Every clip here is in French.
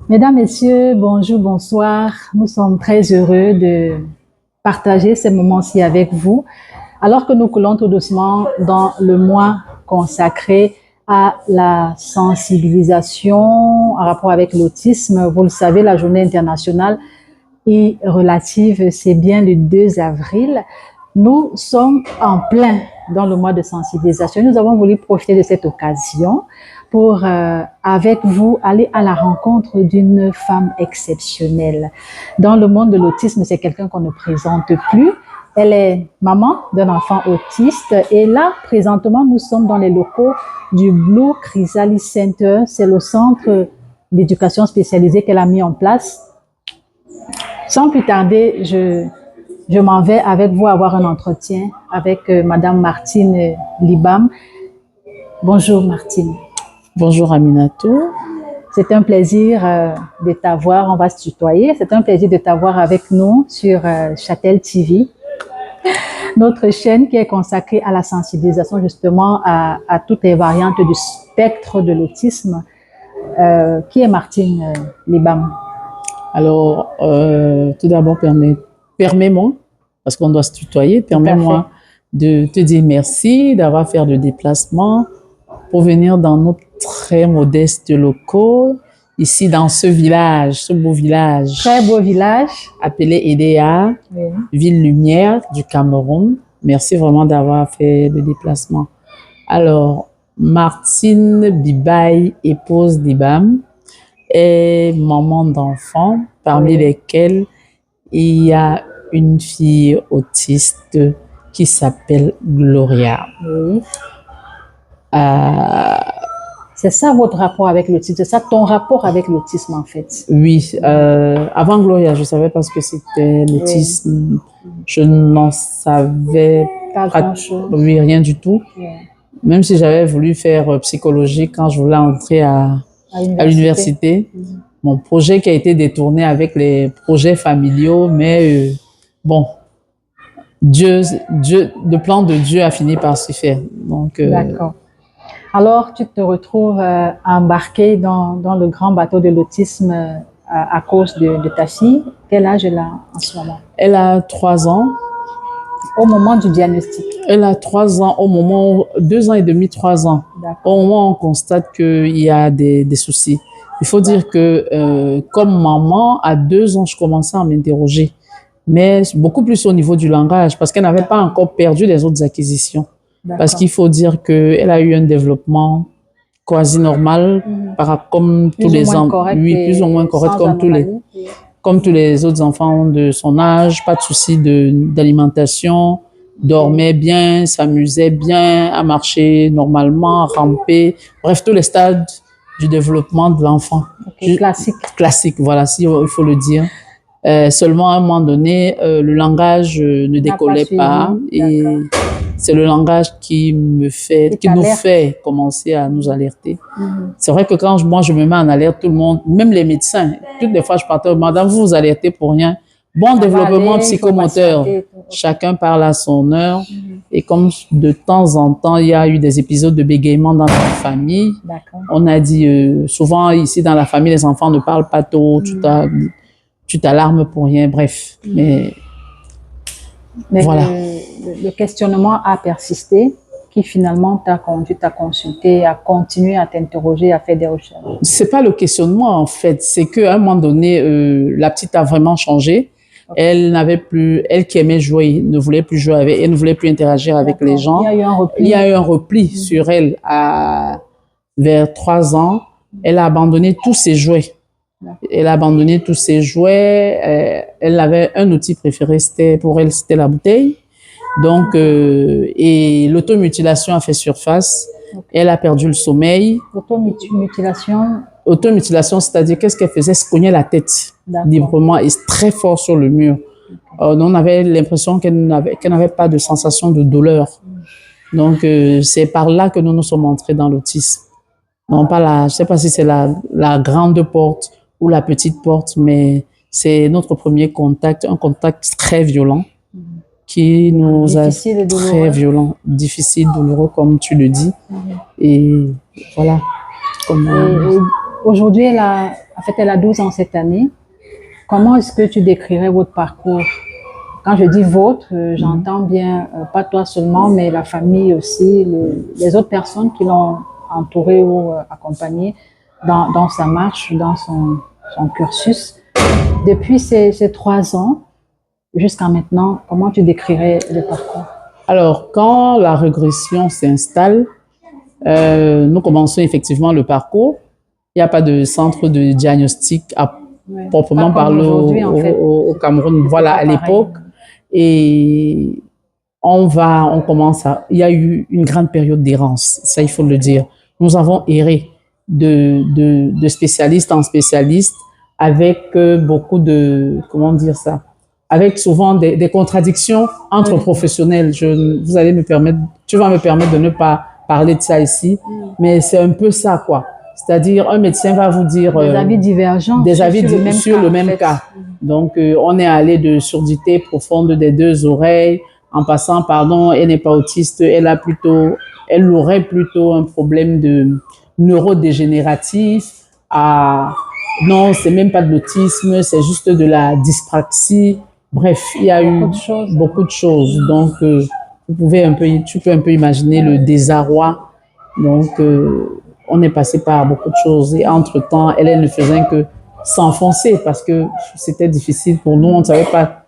Mesdames, Messieurs, bonjour, bonsoir. Nous sommes très heureux de partager ces moments-ci avec vous, alors que nous coulons tout doucement dans le mois consacré à la sensibilisation en rapport avec l'autisme. Vous le savez, la journée internationale est relative, c'est bien le 2 avril. Nous sommes en plein dans le mois de sensibilisation. Nous avons voulu profiter de cette occasion pour, avec vous, aller à la rencontre d'une femme exceptionnelle. Dans le monde de l'autisme, c'est quelqu'un qu'on ne présente plus. Elle est maman d'un enfant autiste et là, présentement, nous sommes dans les locaux du Blue Chrysalis Center. C'est le centre d'éducation spécialisée qu'elle a mis en place. Sans plus tarder, je m'en vais avec vous avoir un entretien avec Madame Martine Libam. Bonjour Martine. Bonjour Aminatou. C'est un plaisir de t'avoir, on va se tutoyer, c'est un plaisir de t'avoir avec nous sur Châtel TV, notre chaîne qui est consacrée à la sensibilisation justement à toutes les variantes du spectre de l'autisme. Qui est Martine Libam? Alors, tout d'abord, permets-moi, parce qu'on doit se tutoyer, permets-moi de te dire merci d'avoir fait le déplacement pour venir dans nos très modestes locaux, ici dans ce village, ce beau village. Très beau village. Appelé Edea, oui. Ville Lumière du Cameroun. Merci vraiment d'avoir fait le déplacement. Alors, Martine Bibaye, épouse d'Ibam, est maman d'enfants, parmi lesquels il y a une fille autiste qui s'appelle Gloria. Oui. C'est ça votre rapport avec l'autisme, c'est ça ton rapport avec l'autisme en fait? Oui, avant Gloria, je ne savais pas ce que c'était l'autisme. Oui. Je n'en savais pas grand-chose. Oui, rien du tout. Oui. Même si j'avais voulu faire psychologie quand je voulais entrer à l'université. Mon projet qui a été détourné avec les projets familiaux, mais bon, le plan de Dieu a fini par s'y faire. D'accord. Alors, tu te retrouves embarqué dans le grand bateau de l'autisme à cause de ta fille. Quel âge elle a en ce moment? Elle a 3 ans. Au moment du diagnostic? Elle a 3 ans, au moment, 2 ans et demi, 3 ans. Au moment où on constate qu'il y a des soucis. Il faut dire que comme maman, à 2 ans, je commençais à m'interroger. Mais beaucoup plus au niveau du langage, parce qu'elle n'avait pas encore perdu les autres acquisitions. Parce qu'il faut dire qu'elle a eu un développement quasi normal, comme tous les enfants. Oui, plus ou moins correct, comme tous les autres enfants de son âge. Pas de soucis d'alimentation, dormait bien, s'amusait bien, à marcher normalement, à ramper. Bref, tous les stades du développement de l'enfant. Classique. Classique, voilà, il faut le dire. Seulement à un moment donné, le langage ne décollait pas et c'est le langage qui nous fait commencer à nous alerter. C'est vrai que quand moi je me mets en alerte, tout le monde, même les médecins, toutes les fois je partais, madame, vous vous alertez pour rien. Bon développement psychomoteur, chacun parle à son heure. Et comme de temps en temps, il y a eu des épisodes de bégaiement dans notre famille, on a dit, souvent ici dans la famille, les enfants ne parlent pas tôt, tu t'alarmes pour rien, bref. Mais voilà. Le questionnement a persisté, qui finalement t'a conduit à consulter, à continuer à t'interroger, à faire des recherches. C'est pas le questionnement en fait, c'est qu'à un moment donné, la petite a vraiment changé. Elle n'avait plus, elle qui aimait jouer, ne voulait plus jouer avec, elle ne voulait plus interagir avec les gens. Il y a eu un repli. Il y a eu un repli sur elle vers 3 ans. Elle a abandonné tous ses jouets. Elle a abandonné tous ses jouets. Elle avait un outil préféré, pour elle, c'était la bouteille. Donc, et l'automutilation a fait surface. Elle a perdu le sommeil. L'automutilation? Automutilation, c'est-à-dire qu'est-ce qu'elle faisait? Se cognait la tête librement et très fort sur le mur. On avait l'impression qu'elle n'avait pas de sensation de douleur. Donc, c'est par là que nous nous sommes entrés dans l'autisme. Non, pas je ne sais pas si c'est la grande porte ou la petite porte, mais c'est notre premier contact, un contact très violent qui nous a très violent, difficile, douloureux, comme tu le dis. Et voilà. Aujourd'hui, elle a 12 ans cette année. Comment est-ce que tu décrirais votre parcours? Quand je dis vôtre, j'entends bien pas toi seulement, mais la famille aussi, les autres personnes qui l'ont entouré ou accompagné dans sa marche, dans son cursus. Depuis ces 3 ans jusqu'à maintenant, comment tu décrirais le parcours? Alors, quand la régression s'installe, nous commençons effectivement le parcours. Il n'y a pas de centre de diagnostic à proprement parler en fait. au Cameroun. Voilà, à l'époque. Et il y a eu une grande période d'errance. Ça, il faut le dire. Nous avons erré de spécialiste en spécialiste avec beaucoup de, comment dire ça? Avec souvent des contradictions entre professionnels. Tu vas me permettre de ne pas parler de ça ici, mais c'est un peu ça, quoi. C'est-à-dire, un médecin va vous dire des avis divergents sur le même cas. Donc, on est allé de surdité profonde des deux oreilles, en passant, pardon, elle n'est pas autiste, elle aurait plutôt un problème de neurodégénératif. Non, c'est même pas de l'autisme, c'est juste de la dyspraxie. Bref, il y a beaucoup de choses. Donc, tu peux un peu imaginer le désarroi. Donc, on est passé par beaucoup de choses. Et entre-temps, elle ne faisait que s'enfoncer parce que c'était difficile pour nous. On ne savait pas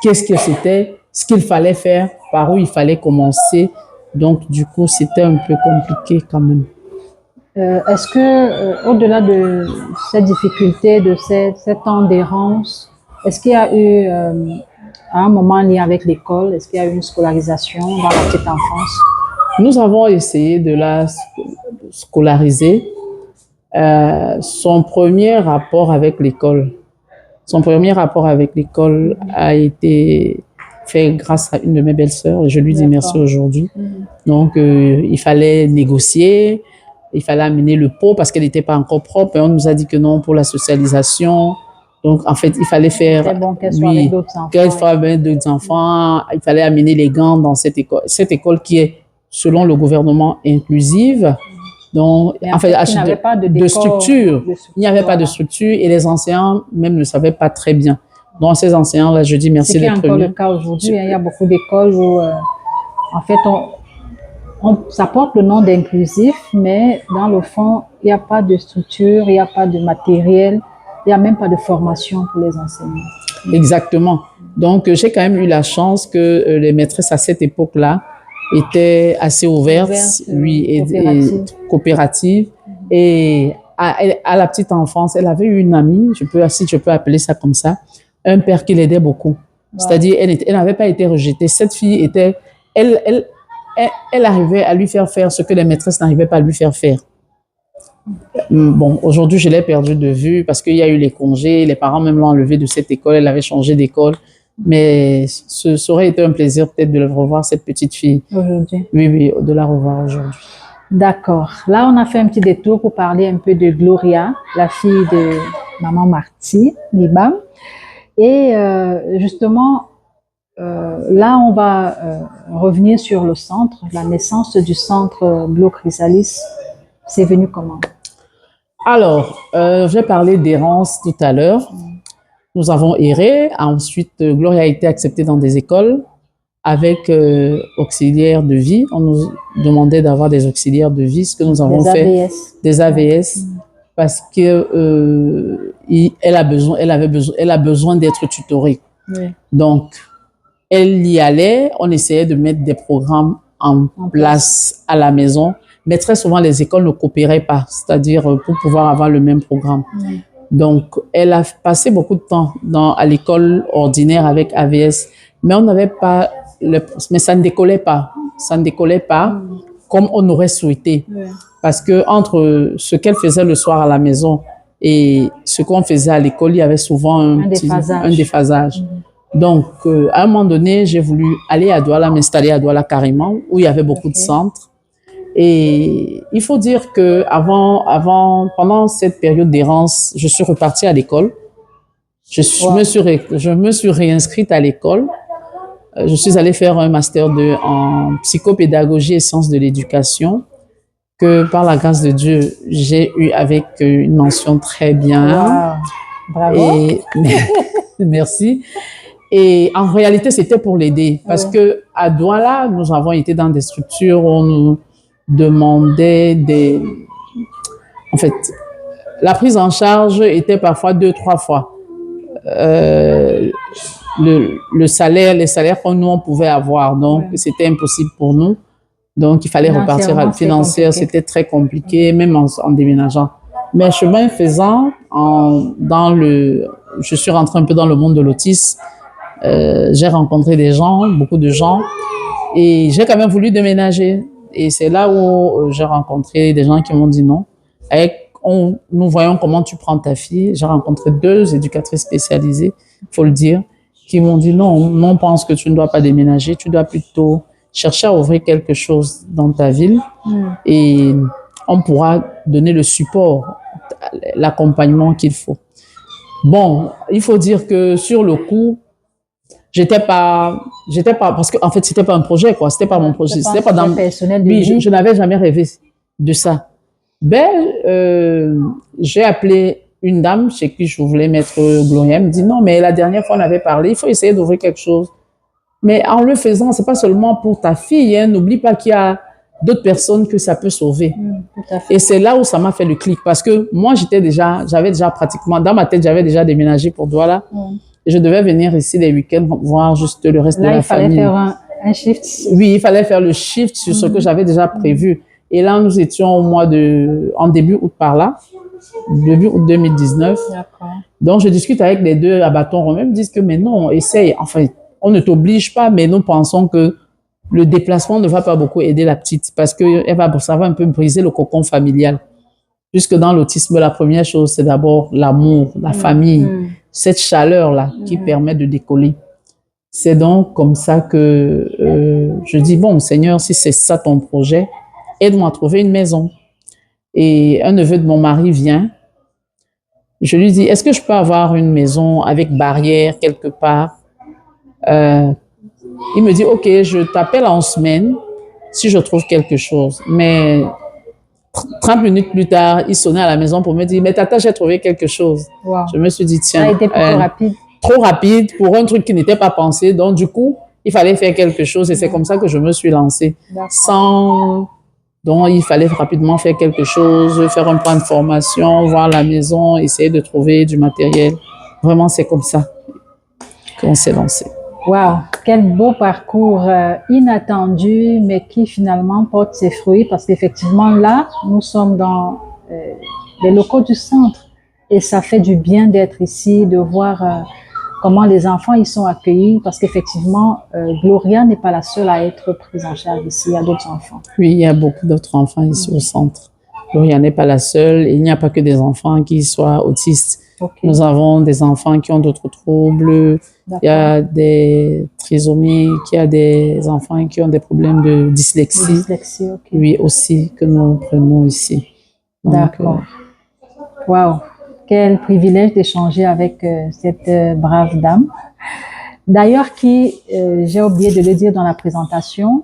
qu'est-ce que c'était, ce qu'il fallait faire, par où il fallait commencer. Donc, du coup, c'était un peu compliqué quand même. Est-ce que, au-delà de cette difficulté, de cet temps d'errance, est-ce qu'il y a eu, à un moment lié avec l'école, est-ce qu'il y a eu une scolarisation dans la petite enfance? Nous avons essayé de la scolariser. Son premier rapport avec l'école a été fait grâce à une de mes belles-sœurs et je lui dis merci aujourd'hui. Donc, il fallait négocier, il fallait amener le pot parce qu'elle n'était pas encore propre et on nous a dit que non pour la socialisation. Donc, en fait, il fallait faire... C'est bon qu'elle soit avec d'autres enfants. Qu'elle soit avec d'autres enfants. Il fallait amener les gants dans cette école. Cette école qui est, selon le gouvernement, inclusive. Donc, en fait, il n'y avait pas de structure. Il n'y avait pas de structure et les enseignants même ne savaient pas très bien. Donc, ces enseignants-là, je dis merci d'être venus. C'est encore le cas aujourd'hui. Il y a beaucoup d'écoles où, en fait, ça porte le nom d'inclusif, mais dans le fond, il n'y a pas de structure, il n'y a pas de matériel, il n'y a même pas de formation pour les enseignants. Exactement. Donc, j'ai quand même eu la chance que les maîtresses à cette époque-là étaient assez ouvertes, et coopératives. Et à la petite enfance, elle avait eu une amie, si je peux appeler ça comme ça, un père qui l'aidait beaucoup. C'est-à-dire, elle n'avait pas été rejetée. Cette fille elle arrivait à lui faire faire ce que les maîtresses n'arrivaient pas à lui faire faire. Bon, aujourd'hui, je l'ai perdu de vue parce qu'il y a eu les congés, les parents même l'ont enlevée de cette école, elle avait changé d'école. Mais ça aurait été un plaisir peut-être de revoir cette petite fille. Aujourd'hui. Oui, de la revoir aujourd'hui. D'accord. Là, on a fait un petit détour pour parler un peu de Gloria, la fille de maman Marty, Libam. Et justement, là, on va revenir sur le centre, la naissance du centre Glo Chrysalis. C'est venu comment? Alors, j'ai parlé d'errance tout à l'heure. Nous avons erré. Ensuite, Gloria a été acceptée dans des écoles avec auxiliaires de vie. On nous demandait d'avoir des auxiliaires de vie, ce que nous avons fait. Des AVS. Parce que elle a besoin d'être tutorée. Oui. Donc, elle y allait. On essayait de mettre des programmes en place à la maison. Mais très souvent, les écoles ne coopéraient pas, c'est-à-dire pour pouvoir avoir le même programme. Donc, elle a passé beaucoup de temps à l'école ordinaire avec AVS, mais on n'avait pas, mais ça ne décollait pas. Ça ne décollait pas comme on aurait souhaité. Parce que entre ce qu'elle faisait le soir à la maison et ce qu'on faisait à l'école, il y avait souvent un déphasage. Donc, à un moment donné, j'ai voulu aller à Douala, m'installer à Douala carrément, où il y avait beaucoup de centres. Et il faut dire que pendant cette période d'errance, je suis repartie à l'école. Je me suis réinscrite à l'école. Je suis allée faire un master en psychopédagogie et sciences de l'éducation. que par la grâce de Dieu, j'ai eu avec une mention très bien. Wow. Bravo. Et merci. Et en réalité, c'était pour l'aider parce que à Douala, nous avons été dans des structures où on nous demandait en fait, la prise en charge était parfois 2-3 fois les salaires que nous on pouvait avoir. Donc, c'était impossible pour nous. Donc, il fallait repartir à financière. C'était très compliqué, même en déménageant. Mais chemin faisant, je suis rentrée un peu dans le monde de l'autisme. J'ai rencontré des gens, beaucoup de gens, et j'ai quand même voulu déménager. Et c'est là où j'ai rencontré des gens qui m'ont dit non. Nous voyons comment tu prends ta fille. J'ai rencontré 2 éducatrices spécialisées, faut le dire, qui m'ont dit non, on pense que tu ne dois pas déménager, tu dois plutôt chercher à ouvrir quelque chose dans ta ville et on pourra donner le support, l'accompagnement qu'il faut. Bon, il faut dire que sur le coup, j'étais pas, parce que en fait c'était pas un projet quoi, c'était pas mon projet, c'était pas dans personnel de oui, vie. je n'avais jamais rêvé de ça. J'ai appelé une dame chez qui je voulais mettre Gloria. Elle me dit non, mais la dernière fois on avait parlé, il faut essayer d'ouvrir quelque chose. Mais en le faisant, c'est pas seulement pour ta fille, hein, n'oublie pas qu'il y a d'autres personnes que ça peut sauver. Tout à fait. Et c'est là où ça m'a fait le clic parce que moi j'avais déjà pratiquement dans ma tête, j'avais déjà déménagé pour Douala. Et je devais venir ici les week-ends voir juste le reste de la famille. Là, il fallait faire un shift. Oui, il fallait faire le shift sur ce que j'avais déjà prévu. Et là, nous étions en début août par là, début août 2019. D'accord. Donc, je discute avec les 2 à bâton romain. Ils me disent que, mais non, essaye. Enfin, on ne t'oblige pas, mais nous pensons que le déplacement ne va pas beaucoup aider la petite parce que ça va un peu briser le cocon familial. Puisque dans l'autisme, la première chose, c'est d'abord l'amour, la famille, cette chaleur-là qui permet de décoller. C'est donc comme ça que je dis, bon, Seigneur, si c'est ça ton projet, aide-moi à trouver une maison. Et un neveu de mon mari vient. Je lui dis, est-ce que je peux avoir une maison avec barrière quelque part? Il me dit, OK, je t'appelle en semaine si je trouve quelque chose. Mais 30 minutes plus tard, il sonnait à la maison pour me dire, mais tata, j'ai trouvé quelque chose. Wow. Je me suis dit, tiens. Ça a été plutôt rapide. Trop rapide pour un truc qui n'était pas pensé. Donc, du coup, il fallait faire quelque chose et c'est comme ça que je me suis lancée. Donc, il fallait rapidement faire quelque chose, faire un plan de formation, voir la maison, essayer de trouver du matériel. Vraiment, c'est comme ça qu'on s'est lancé. Wow, quel beau parcours inattendu, mais qui finalement porte ses fruits parce qu'effectivement, là, nous sommes dans les locaux du centre et ça fait du bien d'être ici, de voir comment les enfants ils sont accueillis parce qu'effectivement, Gloria n'est pas la seule à être prise en charge ici, il y a d'autres enfants. Oui, il y a beaucoup d'autres enfants ici au centre. Gloria n'est pas la seule. Il n'y a pas que des enfants qui soient autistes. Okay. Nous avons des enfants qui ont d'autres troubles. Il y a des trisomies, il y a des enfants qui ont des problèmes de dyslexie. Dyslexie, ok. Oui, aussi, que nous prenons ici. D'accord. Wow. Quel privilège d'échanger avec cette brave dame. D'ailleurs, qui, j'ai oublié de le dire dans la présentation,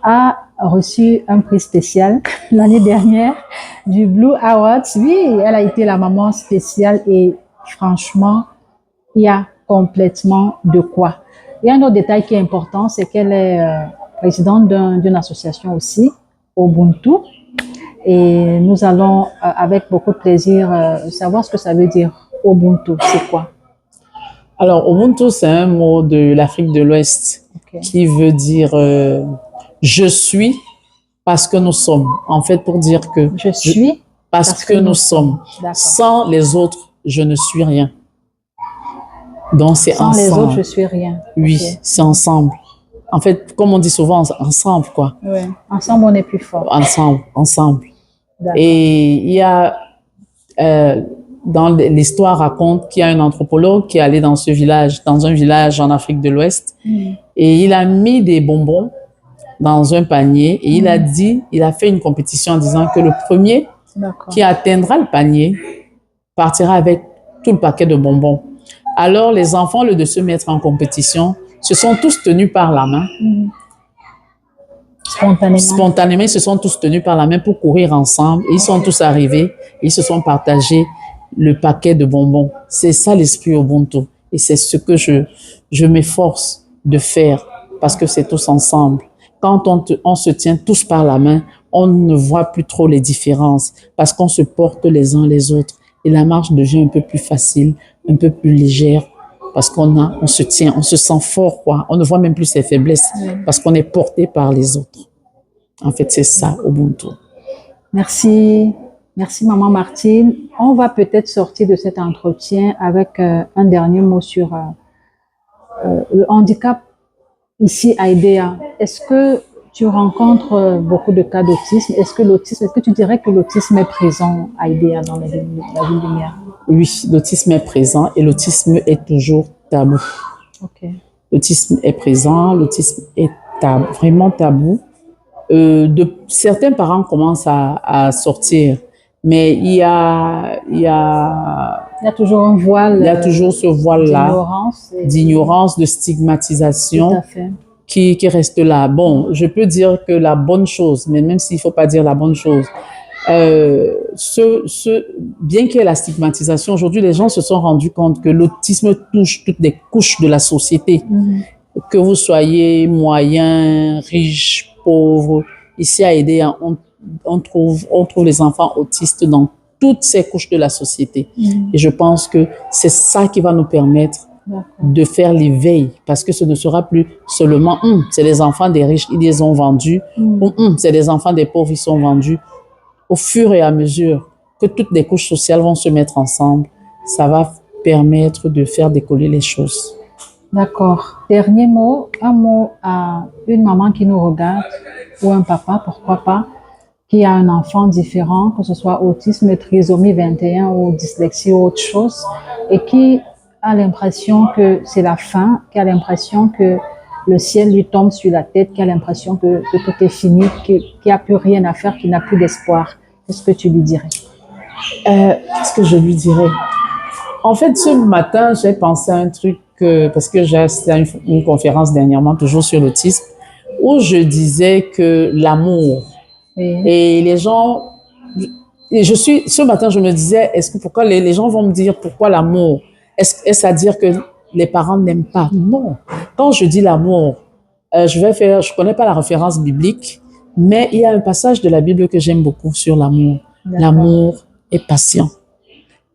a reçu un prix spécial l'année dernière du Blue Awards. Oui, elle a été la maman spéciale et franchement, il y a complètement de quoi. Il y a un autre détail qui est important, c'est qu'elle est présidente d'une association aussi, Ubuntu. Et nous allons, avec beaucoup de plaisir, savoir ce que ça veut dire, Ubuntu. C'est quoi? Alors, Ubuntu, c'est un mot de l'Afrique de l'Ouest qui veut dire je suis parce que nous sommes. En fait, pour dire que je suis parce que nous sommes. Sans les autres, je ne suis rien. Donc, c'est ensemble. Sans les autres, je suis rien. Oui, c'est ensemble. En fait, comme on dit souvent, ensemble, quoi. Oui, ensemble, on est plus fort. Ensemble. Et il y a, dans l'histoire raconte qu'il y a un anthropologue qui est allé dans un village en Afrique de l'Ouest, et il a mis des bonbons dans un panier, et il a fait une compétition en disant que le premier qui atteindra le panier partira avec tout le paquet de bonbons. Alors, les enfants, au lieu de se mettre en compétition, se sont tous tenus par la main Spontanément. Spontanément, ils se sont tous tenus par la main pour courir ensemble. Et ils sont tous arrivés. Ils se sont partagés le paquet de bonbons. C'est ça l'esprit Ubuntu. Et c'est ce que je m'efforce de faire parce que c'est tous ensemble. Quand on se tient tous par la main, on ne voit plus trop les différences parce qu'on se porte les uns les autres. Et la marche devient un peu plus facile, un peu plus légère parce on se tient, on se sent fort, quoi. On ne voit même plus ses faiblesses parce qu'on est porté par les autres. En fait, c'est ça, Ubuntu. Merci. Merci, Maman Martine. On va peut-être sortir de cet entretien avec un dernier mot sur le handicap ici à IDEA. Est-ce que tu rencontres beaucoup de cas d'autisme? Est-ce que tu dirais que l'autisme est présent à IDEA dans la ville de Miah? Oui, l'autisme est présent et l'autisme est toujours tabou. Okay. L'autisme est présent, l'autisme est vraiment tabou. Certains parents commencent à sortir, mais il y a toujours un voile. Il y a toujours ce voile-là d'ignorance, de stigmatisation qui reste là. Bon, je peux dire que la bonne chose, mais même s'il ne faut pas dire la bonne chose, bien qu'il y ait la stigmatisation, aujourd'hui, les gens se sont rendus compte que l'autisme touche toutes les couches de la société. Que vous soyez moyen, riche, pauvre, ici à IDEA, on trouve les enfants autistes dans toutes ces couches de la société. Et je pense que c'est ça qui va nous permettre de faire l'éveil, parce que ce ne sera plus seulement c'est les enfants des riches, ils les ont vendus, ou c'est les enfants des pauvres, ils sont vendus. Au fur et à mesure que toutes les couches sociales vont se mettre ensemble, ça va permettre de faire décoller les choses. D'accord. Dernier mot, un mot à une maman qui nous regarde, ou un papa, pourquoi pas, qui a un enfant différent, que ce soit autisme, trisomie 21 ou dyslexie ou autre chose, et qui a l'impression que c'est la fin, qui a l'impression que le ciel lui tombe sur la tête, qui a l'impression que tout est fini, qu'il n'y a plus rien à faire, qu'il n'a plus d'espoir. Qu'est-ce que tu lui dirais? Qu'est-ce que je lui dirais? En fait, ce matin, j'ai pensé à un truc, parce que j'ai assisté à une conférence dernièrement, toujours sur l'autisme, où je disais que l'amour, et les gens, ce matin, je me disais, pourquoi les gens vont me dire pourquoi l'amour? Est-ce à dire que les parents n'aiment pas? Non. Quand je dis l'amour, je connais pas la référence biblique, mais il y a un passage de la Bible que j'aime beaucoup sur l'amour. L'amour est patient.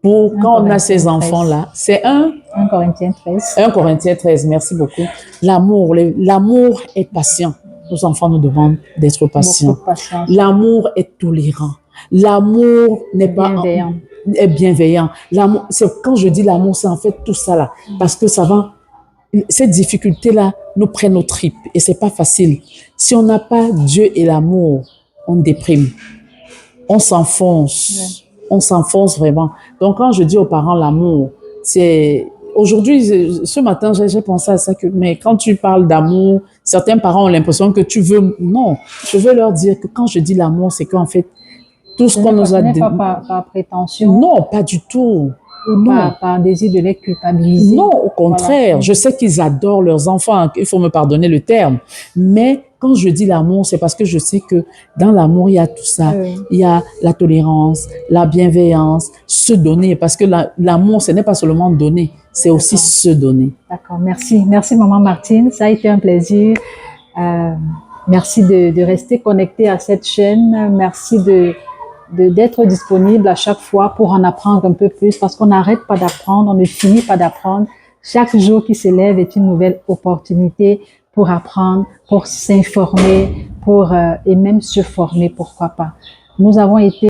Quand on a ces enfants-là, c'est 1 Corinthiens 13. 1 Corinthiens 13, merci beaucoup. L'amour est patient. Nos enfants nous demandent d'être patients. L'amour est tolérant. L'amour n'est pas bienveillant. L'amour, quand je dis l'amour, c'est en fait tout ça là. Parce que cette difficulté-là nous prennent nos tripes et c'est pas facile. Si on n'a pas Dieu et l'amour, on déprime. On s'enfonce. On s'enfonce vraiment. Donc, quand je dis aux parents l'amour, aujourd'hui, ce matin, j'ai pensé à ça, mais quand tu parles d'amour, certains parents ont l'impression que tu veux... Non, je veux leur dire que quand je dis l'amour, c'est qu'en fait, tout ce qu'on nous a dit... Pas prétention. Non, pas du tout. Pas un désir de les culpabiliser. Non, au contraire. Voilà. Je sais qu'ils adorent leurs enfants, il faut me pardonner le terme. Mais quand je dis l'amour, c'est parce que je sais que dans l'amour, il y a tout ça. Il y a la tolérance, la bienveillance, se donner. Parce que l'amour, ce n'est pas seulement donner, c'est aussi se donner. D'accord, merci. Merci, Maman Martine. Ça a été un plaisir. Merci de rester connecté à cette chaîne. Merci d'être disponible à chaque fois pour en apprendre un peu plus, parce qu'on n'arrête pas d'apprendre, on ne finit pas d'apprendre. Chaque jour qui se lève est une nouvelle opportunité pour apprendre, pour s'informer, et même se former, pourquoi pas. Nous avons été